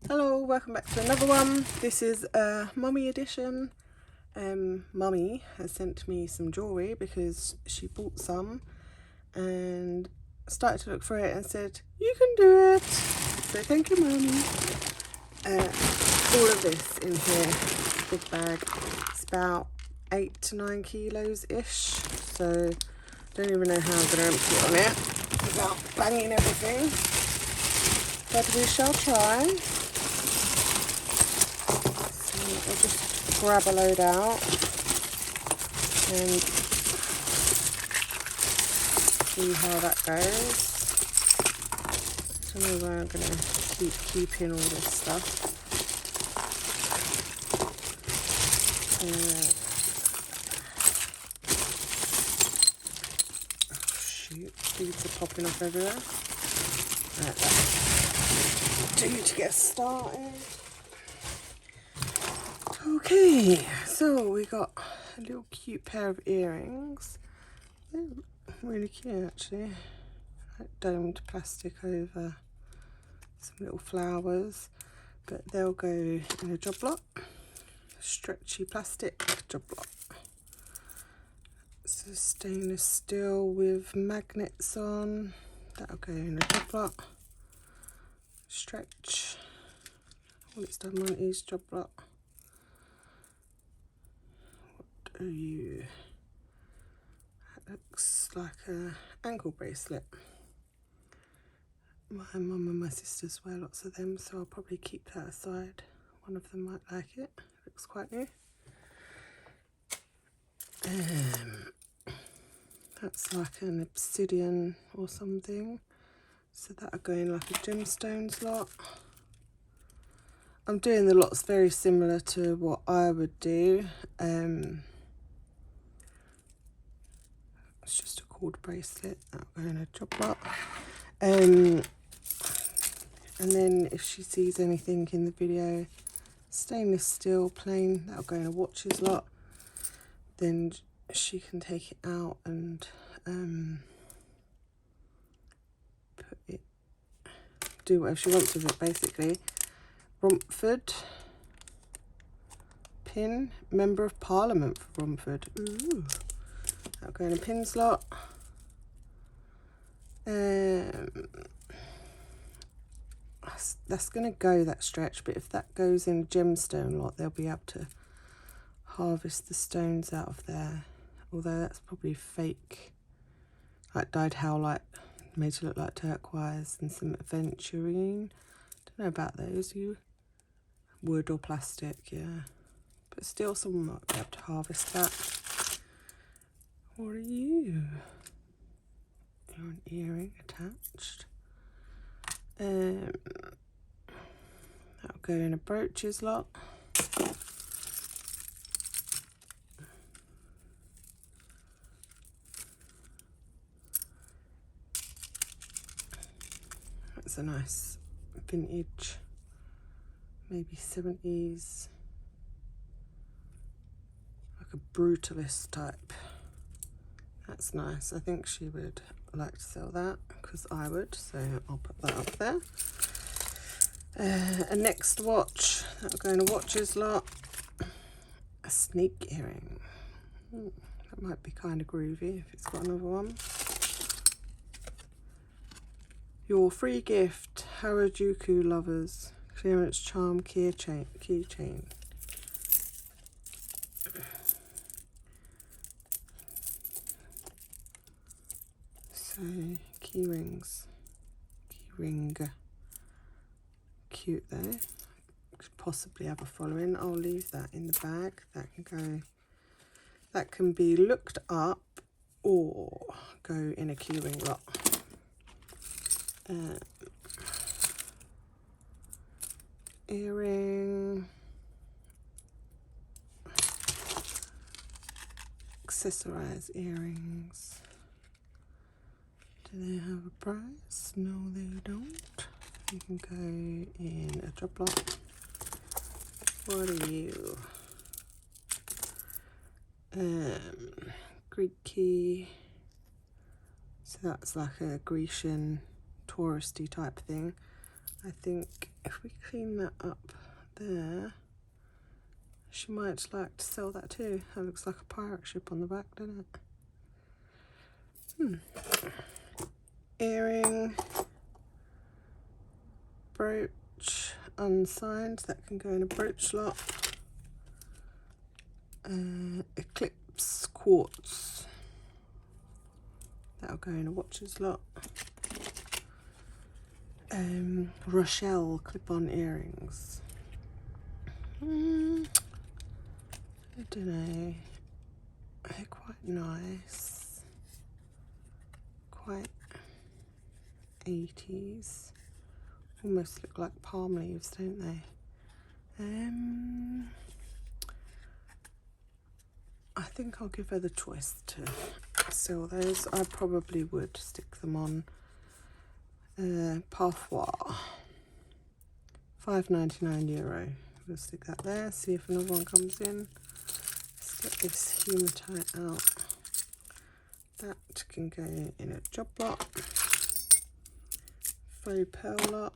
Hello, welcome back to another one. This is a mummy edition. Mummy has sent me some jewellery because she bought some and started to look for it and said, you can do it. So thank you, Mummy. All of this in here, big bag. It's about 8 to 9 kilos ish. So don't even know how I'm going to empty it on it without banging everything. But we shall try. I'll just grab a load out and see how that goes. I don't know where I'm going to keep keeping all this stuff. Oh shoot, beads are popping off everywhere. Right, that'll do to get started. Okay, so we got a little cute pair of earrings. They're really cute actually. Like domed plastic over some little flowers, but they'll go in a job lot. Stretchy plastic job lot. So stainless steel with magnets on. That'll go in a job lot. Stretch. All it's done on is job lot. You, that looks like a ankle bracelet. My mum and my sisters wear lots of them, so I'll probably keep that aside. One of them might like it. Looks quite new. That's like an obsidian or something, so that'll go in like a gemstones lot. I'm doing the lots very similar to what I would do. It's just a cord bracelet that'll go in a job lot. And then if she sees anything in the video, stainless steel plain, that'll go in a watches lot. Then she can take it out and put it, do whatever she wants with it basically. Romford pin, Member of Parliament for Romford. Ooh. That'll go in a pin slot. That's going to go that stretch, but if that goes in a gemstone lot, they'll be able to harvest the stones out of there. Although that's probably fake, like dyed howlite, made to look like turquoise, and some aventurine. Don't know about those. You wood or plastic, yeah. But still, someone might be able to harvest that. What are you? You're an earring attached. That'll go in a brooches lot. That's a nice vintage, maybe 70s, like a brutalist type. That's nice. I think she would like to sell that because I would, so I'll put that up there. A next watch, that'll go in a watches lot. A snake earring. That might be kind of groovy if it's got another one. Your free gift, Harajuku lovers, clearance charm keychain. So key rings, keyring, cute though. Could possibly have a following. I'll leave that in the bag. That can go. That can be looked up or go in a key ring lot. Earring, accessorize earrings. Do they have a price? No, they don't. You can go in a drop lot. What are you? Greek key. So that's like a Grecian touristy type thing. I think if we clean that up there, she might like to sell that too. That looks like a pirate ship on the back, doesn't it? Earring, brooch, unsigned, that can go in a brooch slot. Eclipse quartz, that'll go in a watches lot. Rochelle clip-on earrings. I don't know, they're quite nice, quite 80s, almost look like palm leaves, don't they? I think I'll give her the choice to sell those. I probably would stick them on Parfois, €5.99. We'll stick that there, see if another one comes in. Let's get this hematite out. That can go in a job lot. Faux pearl lot.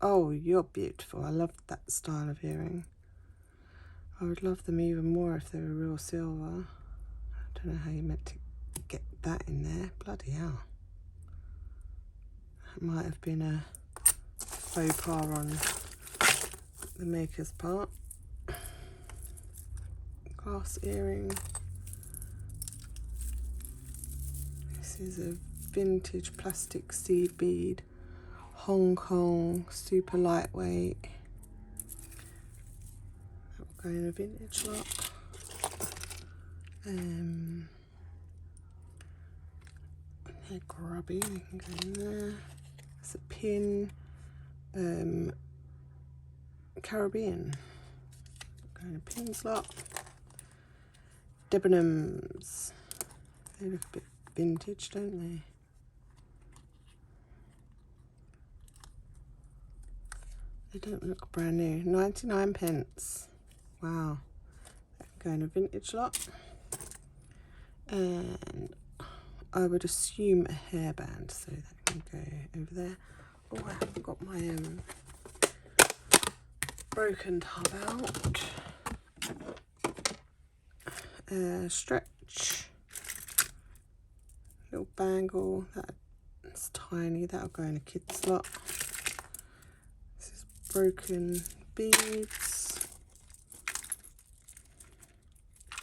Oh, you're beautiful. I love that style of earring. I would love them even more if they were real silver. I don't know how you meant to get that in there. Bloody hell. That might have been a faux pas on the maker's part. Glass earring. This is a vintage plastic seed bead. Hong Kong, super lightweight. That will go in a vintage lot. They're grubby, they can go in there. It's a pin, Caribbean. Go in a pin slot. Debenhams. They look a bit vintage, don't they? They don't look brand new. 99p. Wow. That can go in a vintage lot. And I would assume a hairband, so that can go over there. Oh, I haven't got my broken tub out. Stretch. Little bangle. That's tiny. That'll go in a kid's slot. This is broken beads.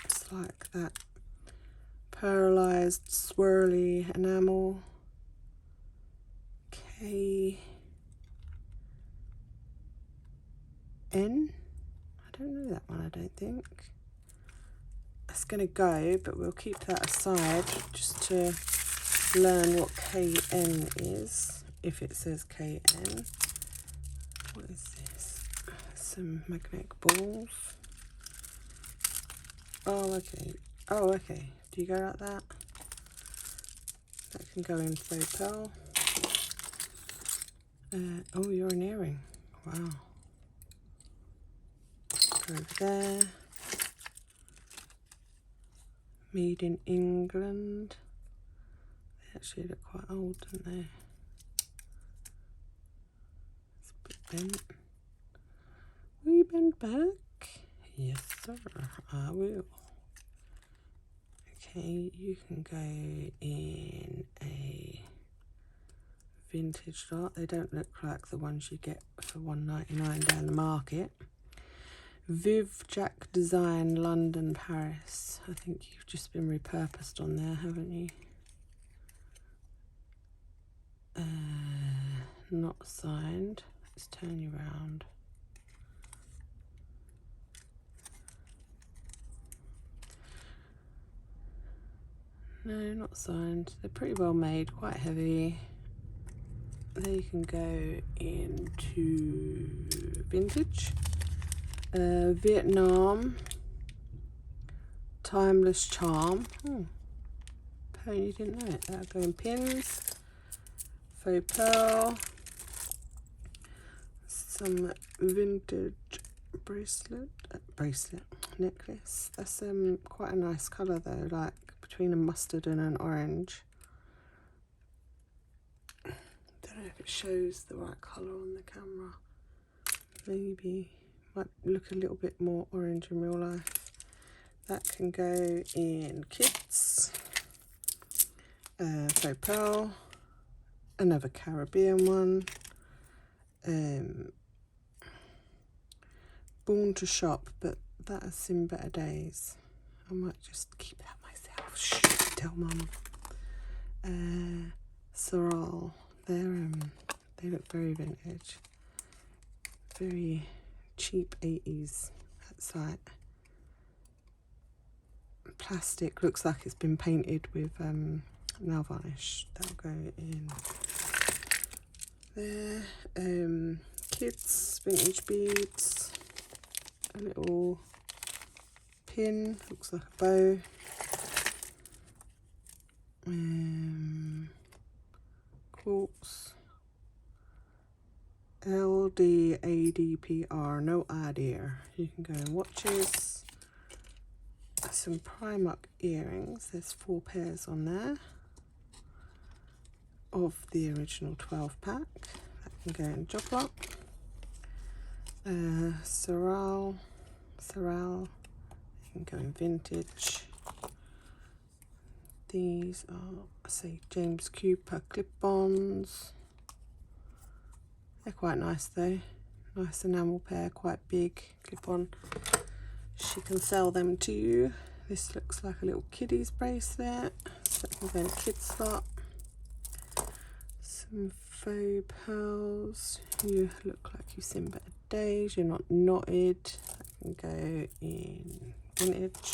It's like that. Pearlized swirly enamel. KN? I don't know that one, I don't think. It's going to go, but we'll keep that aside just to learn what KN is, if it says KN. What is this? Some magnetic balls. Oh, okay. Oh, okay. Do you go like that? That can go in faux pearl. Oh, you're an earring. Wow. Go over there. Made in England. They actually look quite old, don't they? It's a bit bent. Will you bend back? Yes, sir. I will. Okay, you can go in a vintage lot. They don't look like the ones you get for $1.99 down the market. Viv Jack Design, London, Paris. I think you've just been repurposed on there, haven't you? Not signed. Let's turn you around. No, not signed. They're pretty well made, quite heavy. They can go into vintage. Vietnam. Timeless Charm. Pony didn't know it. That'll go in pins. Faux pearl. Some vintage bracelet necklace. That's quite a nice colour though, like between a mustard and an orange. Don't know know if it shows the right colour on the camera. Maybe might look a little bit more orange in real life. That can go in kids, faux pearl, another Caribbean one, born to shop, but that has seen better days. I might just keep that myself. Shh, tell mum. Sorrel, they look very vintage, very cheap 80s. That's like plastic, looks like it's been painted with nail varnish. That'll go in there. Kids vintage beads, a little pin, looks like a bow. Quartz, LDADPR, no idea. You can go in watches. Some Primark earrings, there's 4 pairs on there of the original 12 pack. That can go in job lot. Sorrel, you can go in vintage. These are, say, James Cooper clip-ons. They're quite nice though. Nice enamel pair, quite big clip-on. She can sell them to you. This looks like a little kiddie's bracelet, so it can go in a kid's slot. Some faux pearls. You look like you've seen better days. You're not knotted. That can go in vintage.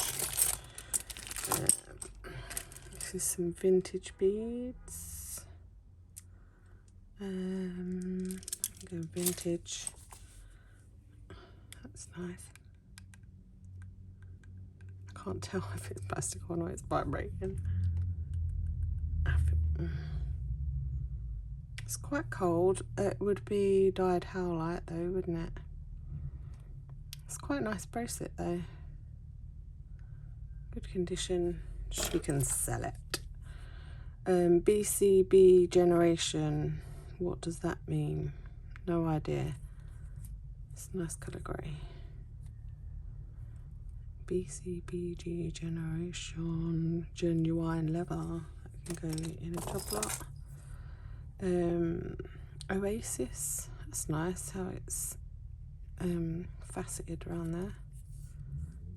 This is some vintage beads. Go vintage. That's nice. I can't tell if it's plastic or not, it's vibrating. It's quite cold. It would be dyed howlite though, wouldn't it? It's quite a nice bracelet though. Good condition. She can sell it. BCB generation. What does that mean? No idea. It's a nice colour grey. BCBG generation, genuine leather. That can go in a top lot. Oasis. That's nice how it's faceted around there.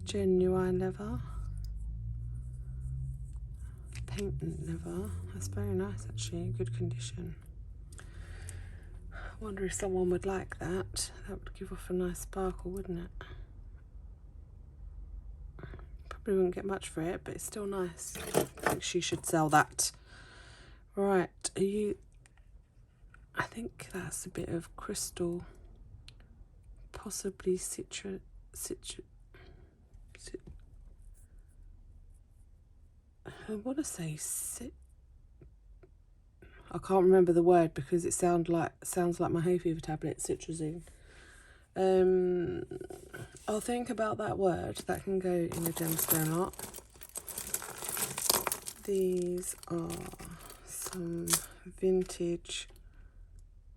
Genuine leather. Patent leather. That's very nice actually. Good condition. I wonder if someone would like that. That would give off a nice sparkle, wouldn't it? Probably wouldn't get much for it, but it's still nice. I think she should sell that. Right, are you... I think that's a bit of crystal. Possibly I want to say I can't remember the word because it sounds like my hay fever tablet, citrazine. I'll think about that word. That can go in a gemstone lot. These are some vintage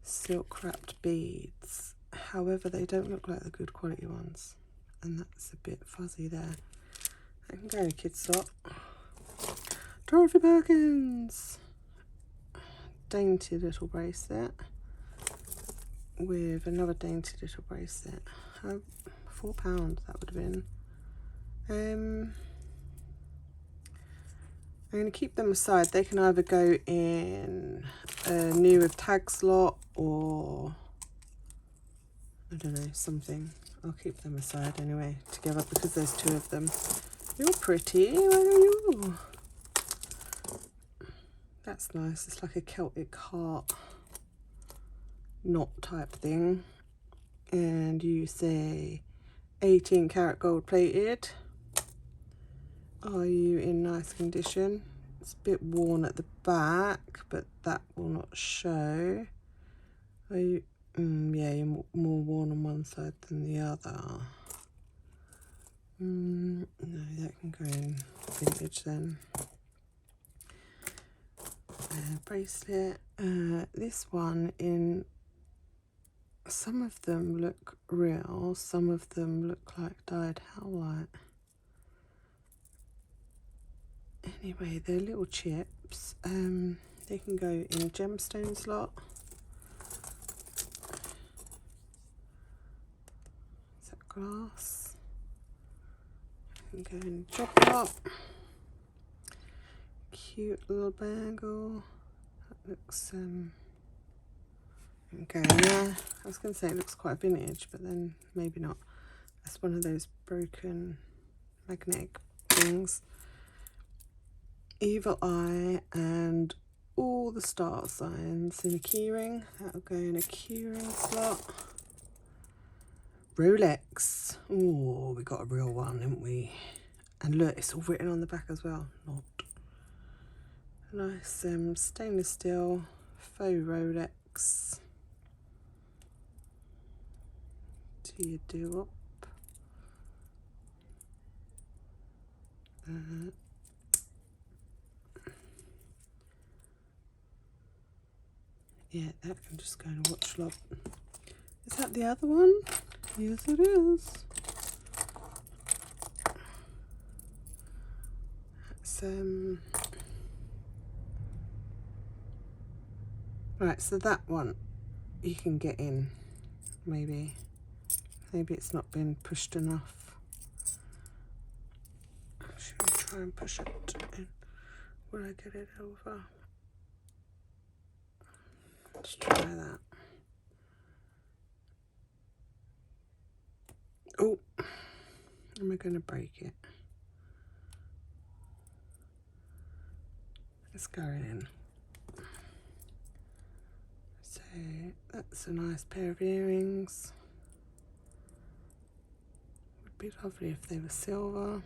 silk wrapped beads. However, they don't look like the good quality ones, and that's a bit fuzzy there. I can go in a kid's slot. Dorothy Perkins. Dainty little bracelet with another dainty little bracelet. £4 that would have been. I'm going to keep them aside. They can either go in a new with tag slot or I don't know, something. I'll keep them aside anyway together because there's 2 of them. You're pretty. Where are you? That's nice. It's like a Celtic heart knot type thing. And you say 18 karat gold plated. Are you in nice condition? It's a bit worn at the back, but that will not show. Are you... yeah, you're more worn on one side than the other. No, that can go in vintage then. Bracelet. This one, in some of them look real, some of them look like dyed howlite. Anyway, they're little chips. They can go in gemstone slot. Is that glass? They can go in job lot. Cute little bangle. That looks okay, yeah. I was going to say it looks quite vintage, but then maybe not. That's one of those broken magnetic things. Evil eye and all the star signs in a keyring. That'll go in a keyring slot. Rolex. Oh, we got a real one, didn't we? And look, it's all written on the back as well. Not nice stainless steel faux Rolex. Do you do up? Yeah, that can just go in a watch lot. Is that the other one? Yes, it is. That's right. So that one you can get in. Maybe it's not been pushed enough. Should we try and push it in? Will I get it over? Let's try that. Oh, am I going to break it? Let's go in. So that's a nice pair of earrings. Would be lovely if they were silver.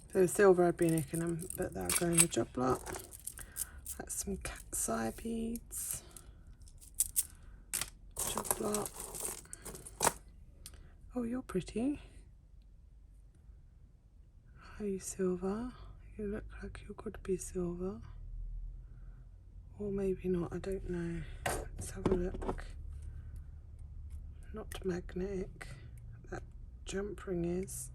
If they were silver, I'd be nicking them, but that'll go in the job lot. That's some cat's eye beads. Job lot. Oh, you're pretty. Are you silver? You look like you could be silver. Or maybe not, I don't know. Let's have a look. Not magnetic. That jump ring is.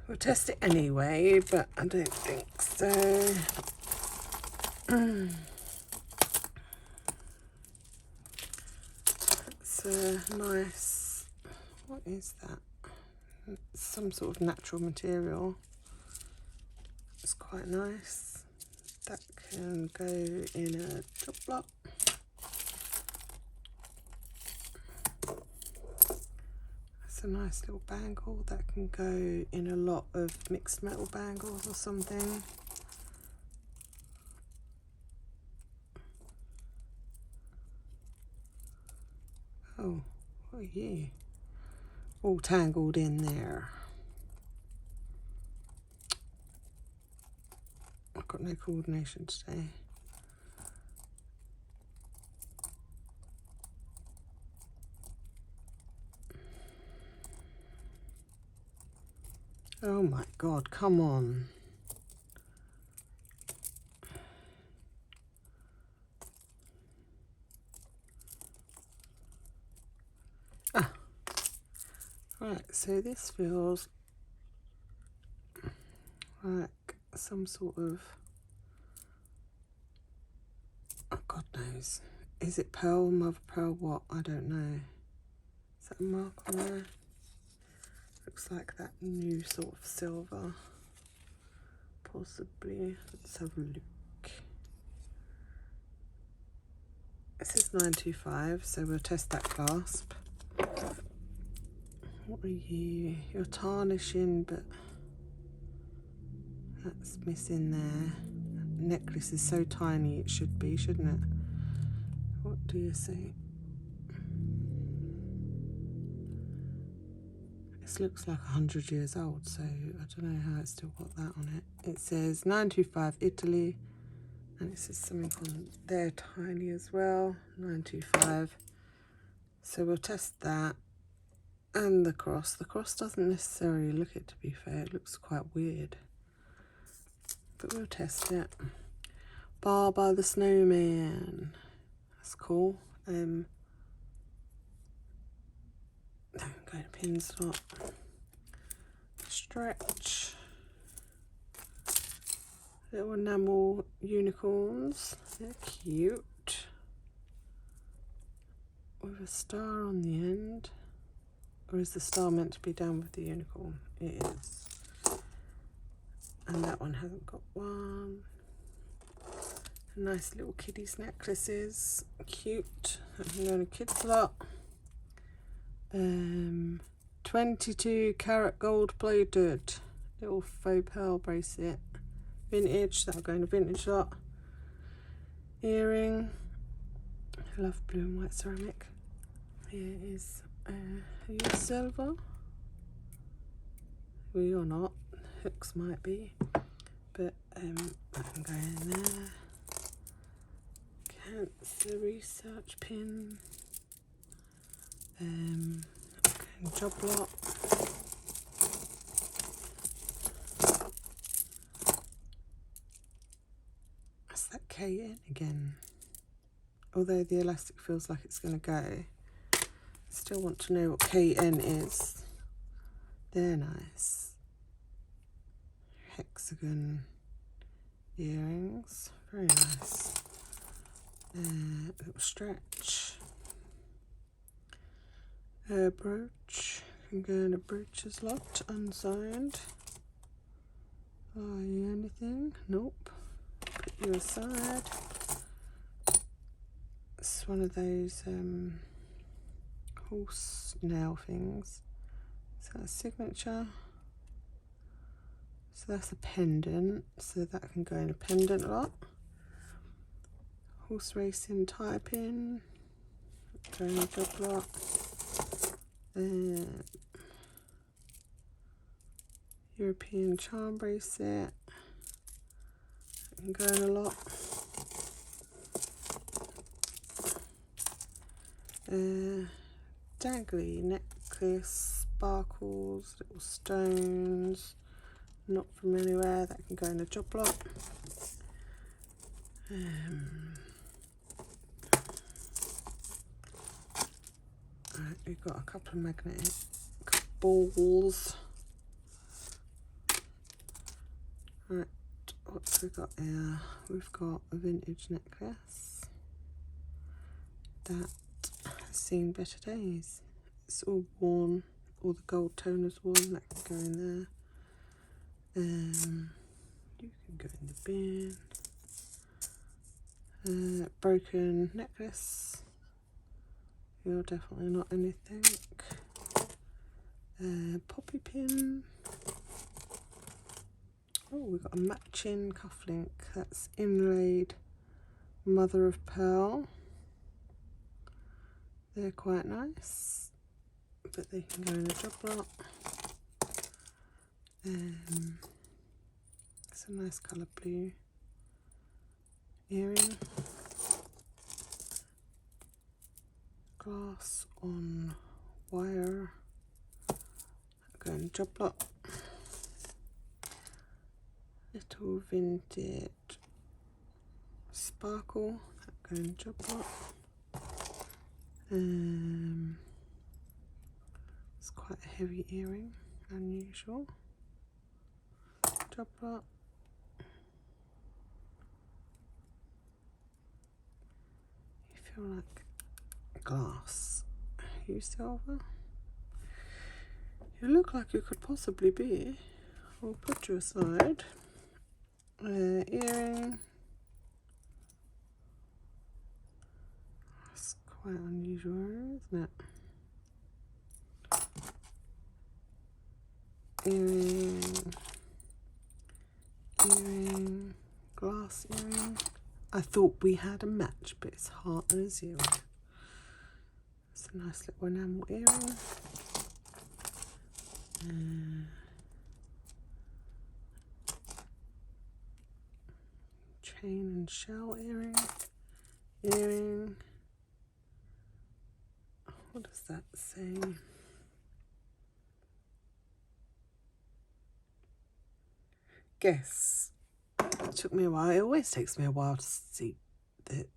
We'll test it anyway, but I don't think so. It's a nice, what is that? It's some sort of natural material. It's quite nice. That can go in a job lot. That's a nice little bangle that can go in a lot of mixed metal bangles or something. Oh, what are you? All tangled in there. I've got no coordination today. Oh my God, come on. Ah, right, so this feels like some sort of, oh God knows. Is it pearl, mother pearl, what? I don't know. Is that a mark on there? Looks like that new sort of silver. Possibly. Let's have a look. This is 925, so we'll test that clasp. What are you? You're tarnishing, but that's missing there. Necklace is so tiny, it should be, shouldn't it? What do you see? This looks like 100 years old, so I don't know how it's still got that on it. It says 925 Italy, and it says something on there tiny as well, 925. So we'll test that. And the cross. The cross doesn't necessarily look it, to be fair. It looks quite weird. But we'll test it. Bar by the Snowman. That's cool. No, I'm going to pin slot. Stretch. Little enamel unicorns. They're cute. With a star on the end. Or is the star meant to be down with the unicorn? It is. And that one hasn't got one. Nice little kiddies necklaces. Cute. I'm going to kids lot. 22 karat gold plated. Little faux pearl bracelet. Vintage. That'll go in a vintage lot. Earring. I love blue and white ceramic. Here is silver. Well, you're not. Hooks might be. But I can go in there. Cancer research pin. Job lot. That's that KN again. Although the elastic feels like it's going to go, I still want to know what KN is. They're nice. Hexagon earrings, very nice. Little stretch. Brooch. I'm going to brooches lot, unsigned. Are you anything? Nope. Put you aside. It's one of those horse nail things. Is that a signature? So that's a pendant, so that can go in a pendant lot. Horse racing tie pin, go in a job lot. European charm bracelet, that can go in a lot. Dangly necklace, sparkles, little stones, not from anywhere, that can go in a job lot. Right, we've got a couple of magnetic balls. Right, what's we got here? We've got a vintage necklace that has seen better days. It's all worn, all the gold toners worn, that can go in there. You can go in the bin. Broken necklace. You're definitely not anything. Poppy pin. Oh, we've got a matching cufflink. That's inlaid mother of pearl. They're quite nice, but they can go in a job lot. It's a nice colour blue earring. Glass on wire. Go in a job lot. Little vintage sparkle. Go in a job lot. It's quite a heavy earring, unusual. Job lot. You feel like glass. You silver. You look like you could possibly be. We'll put you aside. Earring. That's quite unusual, isn't it? Earring. Earring. Glass earring. I thought we had a match, but it's heart and a 0. It's a nice little enamel earring. Chain and shell earring. Earring. What does that say? Guess. It took me a while. It always takes me a while to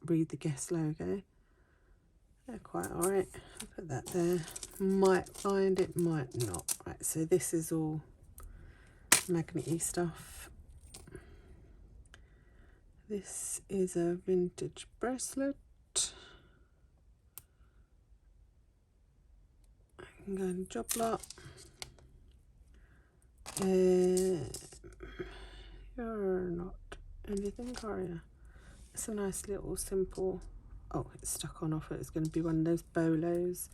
read the guest logo. They're quite alright. I'll put that there. Might find it, might not. Right, so this is all magnet-y stuff. This is a vintage bracelet. I can go in job lot. You're not anything, are you? It's a nice little simple. Oh, it's stuck on offer. It's going to be one of those bolos.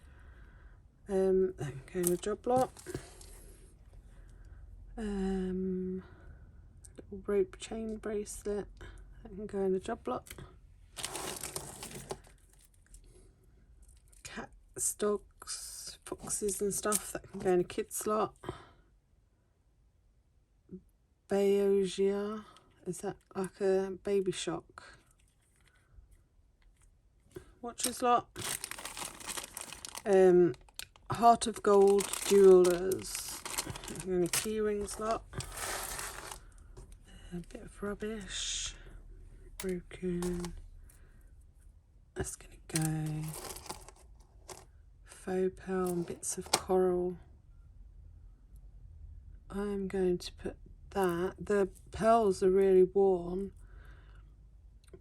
Then go in a job lot. Little rope chain bracelet. That can go in a job lot. Cats, dogs, foxes and stuff. That can go in a kid slot. Beogia. Is that like a baby shock? Watches lot. Heart of Gold Jewellers. And a key rings lot. A bit of rubbish. Broken. That's gonna go. Faux pearl and bits of coral. I'm going to put that. The pearls are really worn,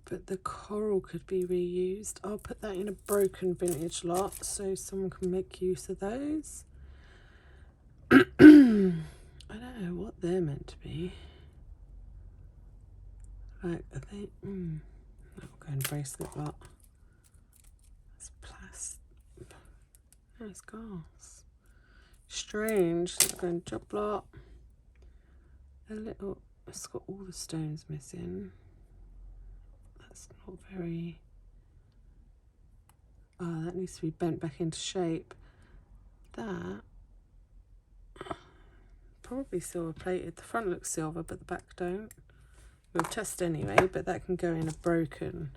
but the coral could be reused. I'll put that in a broken vintage lot so someone can make use of those. I don't know what they're meant to be. Like, are they? I'll go in bracelet lot. It's plastic. There's glass. Strange. Let's go in job lot. A little. It's got all the stones missing. That's not very. Oh, that needs to be bent back into shape. That probably silver plated. The front looks silver, but the back don't. We'll test anyway, but that can go in a broken.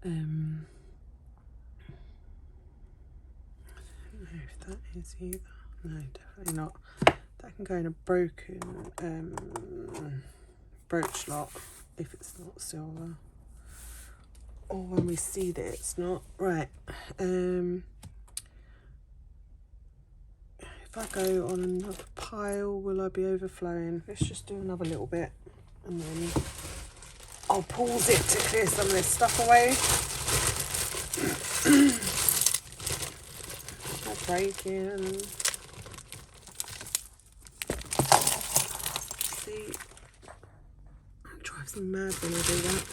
I don't know if that is either. No, definitely not. That can go in a broken brooch lot if it's not silver. Or when we see that it's not. Right. If I go on another pile, will I be overflowing? Let's just do another little bit. And then I'll pause it to clear some of this stuff away. Not breaking. See, it drives me mad when I do that.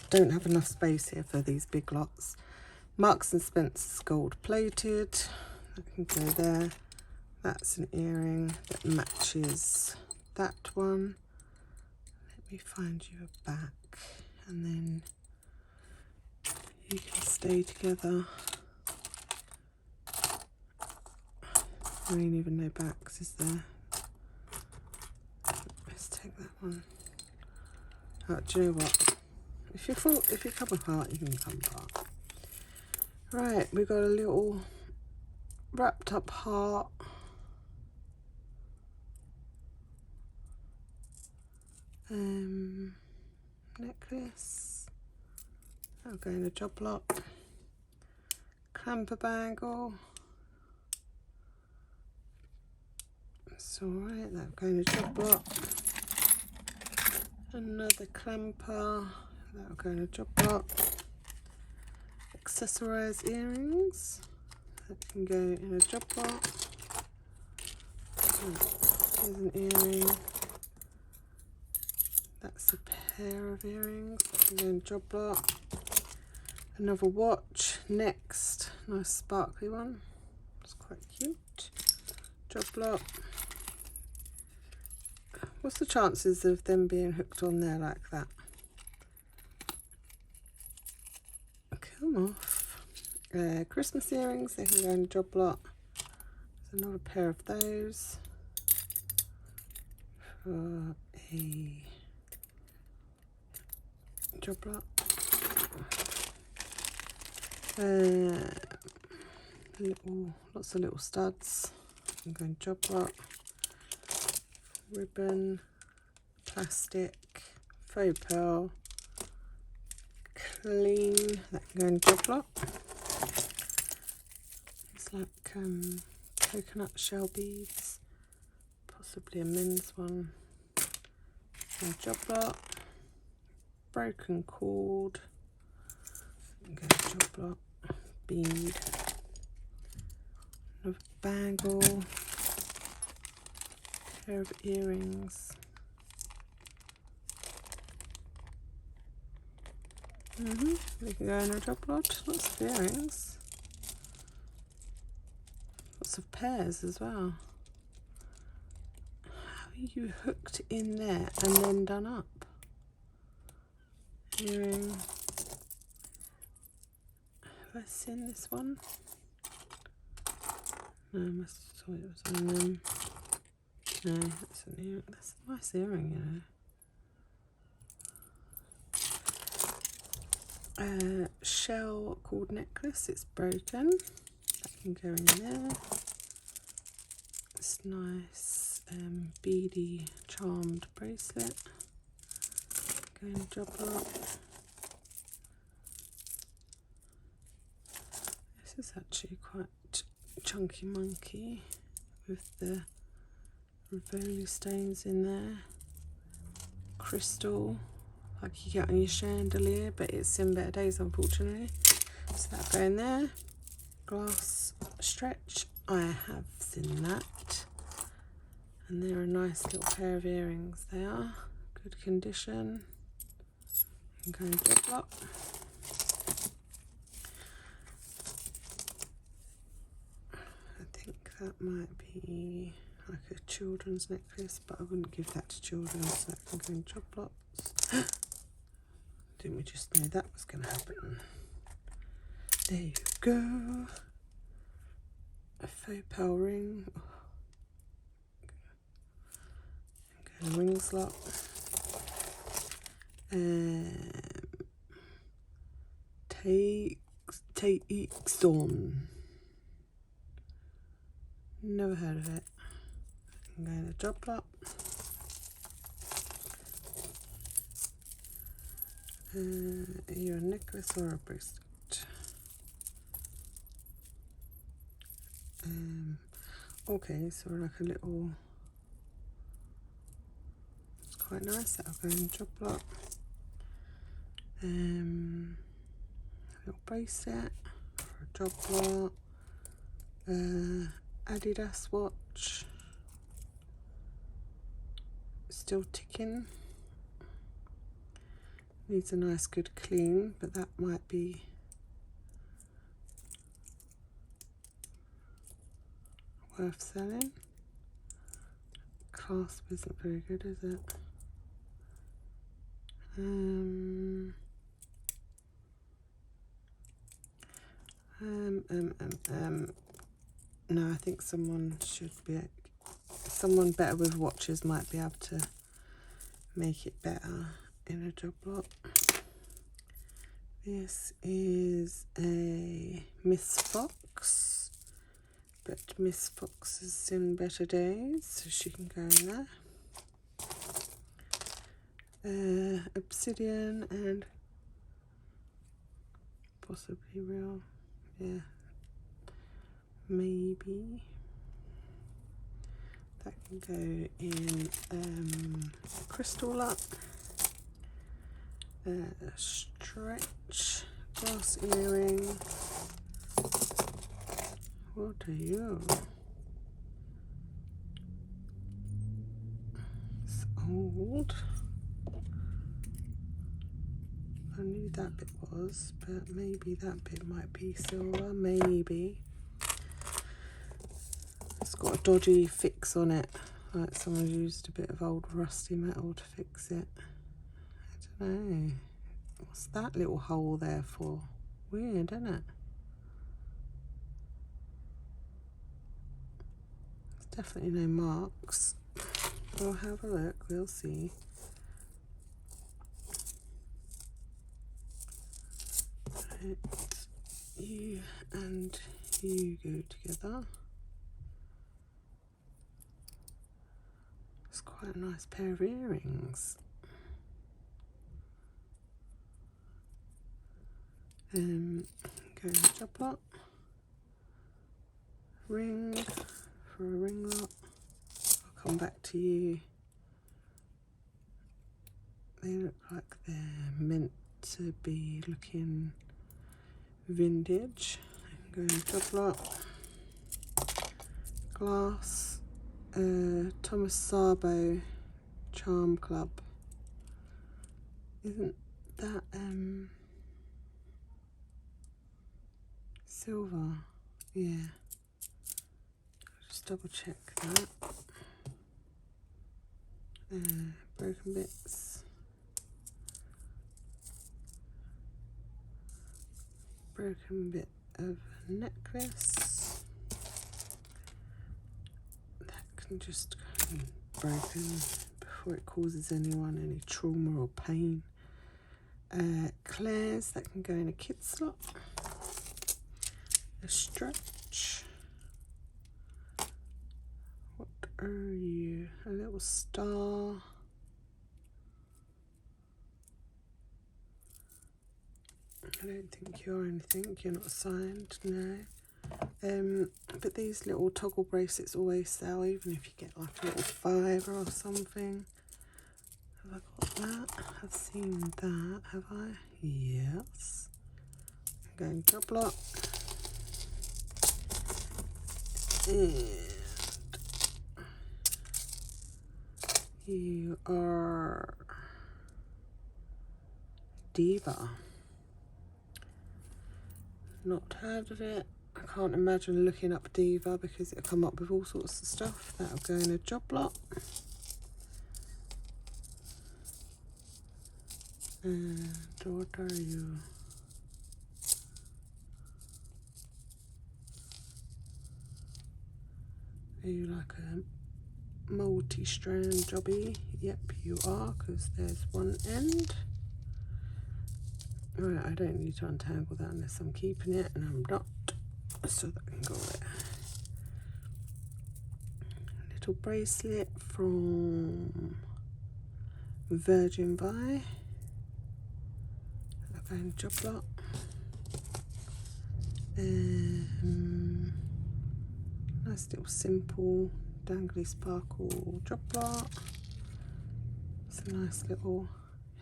Don't have enough space here for these big lots. Marks and Spencer's gold plated. That can go there. That's an earring that matches that one. Let me find you a back, and then you can stay together. There ain't even no backs, is there? Let's take that one. Oh, do you know what? If you come apart, you can come apart. Right, we've got a little wrapped up heart. Necklace. That'll go in a job lock. Clamper bangle. That's alright, that'll go in a job lock. Another clamper. That'll go in a job lot. Accessorised earrings. That can go in a job lot. Here's an earring. That's a pair of earrings. That can go in a job lot. Another watch. Next. Nice sparkly one. It's quite cute. Job lot. What's the chances of them being hooked on there like that? Come off. Christmas earrings, they can go in the job lot. There's another pair of those for a job lot. Lots of little studs. I'm going job lot. Ribbon, plastic, faux pearl, clean. That can go in job lot. It's like coconut shell beads, possibly a men's one. And job lot. Broken cord. Go job lot. Bead. Another bangle. Pair of earrings. They can go in a job lot. Lots of earrings. Lots of pairs as well. How are you hooked in there and then done up? Earring. Have I seen this one? No, I must have thought it was on them. No, that's an earring. That's a nice earring, you know. Shell cord necklace. It's broken. That can go in there. It's nice beady charmed bracelet. Go in the job lot. This is actually quite chunky monkey with the Rivoli stones in there. Crystal, like you get on your chandelier, but it's in better days, unfortunately. So that go in there. Glass stretch, I have seen that. And they're a nice little pair of earrings. They are good condition. And go in job lot. I think that might be like a children's necklace, but I wouldn't give that to children, so that can go in job lots. Didn't we just know that was going to happen? There you go. A faux pearl ring. Okay, ring slot. Takes on. Never heard of it. I'm going to job lot. You're a necklace or a bracelet? Okay, so like a little. It's quite nice. That'll go in the job lot. Little bracelet for a job lot. Adidas watch. Still ticking. Needs a nice good clean, but that might be worth selling. Clasp isn't very good, is it? No, I think someone better with watches might be able to make it better in a job lot. This is a Miss Fox, but Miss Fox has seen better days, so she can go in there. Obsidian and possibly real, yeah, maybe. That can go in crystal lot. Stretch glass earring. What are you? It's old. I knew that bit was, but maybe that bit might be silver, maybe. It's got a dodgy fix on it, like someone used a bit of old rusty metal to fix it. I don't know. What's that little hole there for? Weird, isn't it? Definitely no marks. We'll have a look, we'll see. Right. You and you go together. It's quite a nice pair of earrings. Go in the job lot. Ring for a ring lot. I'll come back to you. They look like they're meant to be looking vintage. Go in the job lot. Glass. Thomas Sabo Charm Club. Isn't that silver? Yeah. I'll just double check that. Broken bits. Broken bit of necklace. That can just go broken before it causes anyone any trauma or pain. Claire's, that can go in a kid slot. A stretch. What are you? A little star. I don't think you're anything. You're not signed, no. But these little toggle bracelets always sell, even if you get like a little fiver or something. Have I got that? I've seen that, have I? Yes. I'm going job lot. And you are Diva. Not heard of it. I can't imagine looking up Diva because it'll come up with all sorts of stuff. That'll go in a job lot. And what are you? Are you like a multi-strand jobby? Yep, you are, because there's one end. Right, I don't need to untangle that unless I'm keeping it, and I'm not, so that can go there. Little bracelet from Virgin Vi. I'll go in job lot. Nice little simple dangly sparkle job lot. It's a nice little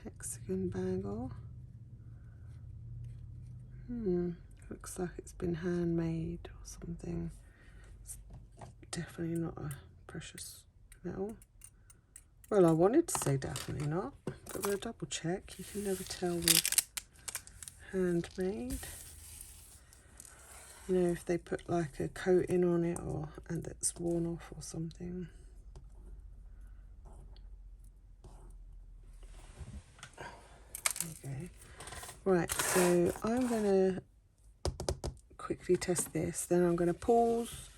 hexagon bangle. Looks like it's been handmade or something. It's definitely not a precious metal. Well, I wanted to say definitely not, but we'll double check. You can never tell with handmade. You know, if they put like a coating on it or and it's worn off or something. Okay. Right, so I'm going to quickly test this, then I'm going to pause,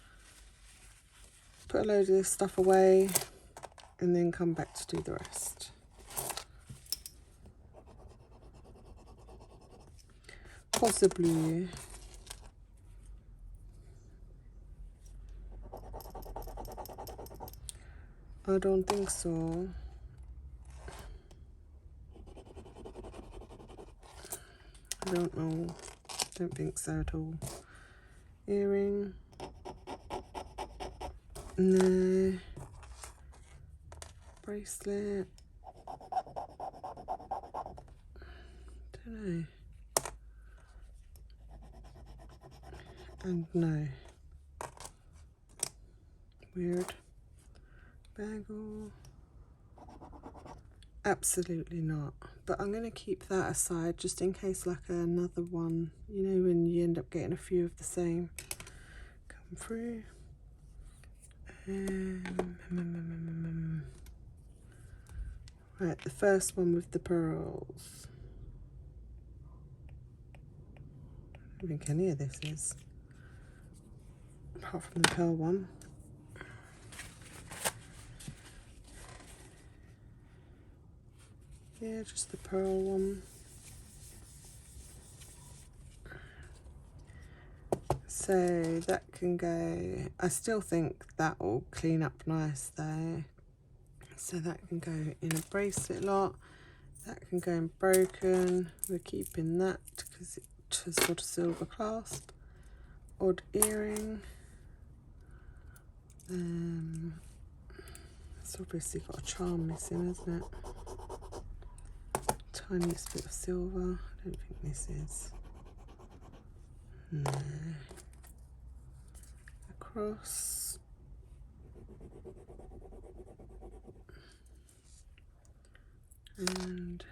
put a load of this stuff away, and then come back to do the rest. Possibly. I don't think so. I don't know. Don't think so at all. Earring. No. Bracelet. Don't know. And no. Weird. Bangle. Absolutely not. But I'm going to keep that aside just in case like another one, you know, when you end up getting a few of the same come through. Right, the first one with the pearls. I don't think any of this is, apart from the pearl one. Yeah, just the pearl one. So that can go, I still think that will clean up nice though. So that can go in a bracelet lot. That can go in broken. We're keeping that because it has got a silver clasp. Odd earring. It's obviously got a charm missing, hasn't it? Tiniest bit of silver. I don't think this is. No. Across. And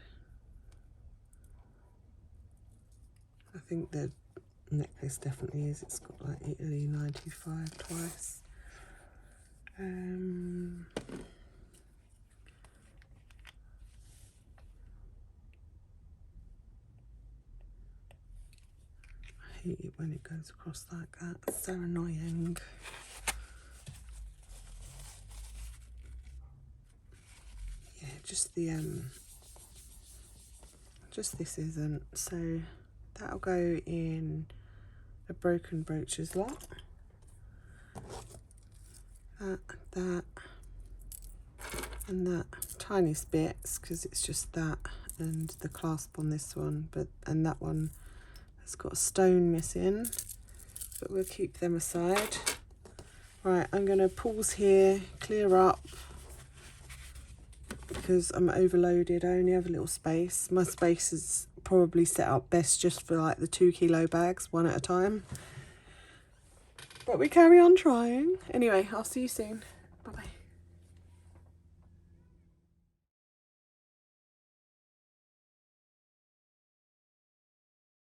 I think the necklace definitely is. It's got like Italy 95 twice. I hate it when it goes across like that. It's so annoying. Yeah, just the just this isn't. So that'll go in a broken brooches lot. That, and that. Tiniest bits because it's just that and the clasp on this one, and that one has got a stone missing, but we'll keep them aside. Right, I'm going to pause here, clear up, because I'm overloaded. I only have a little space. My space is probably set up best just for like the 2 kilo bags, one at a time. But we carry on trying. Anyway, I'll see you soon.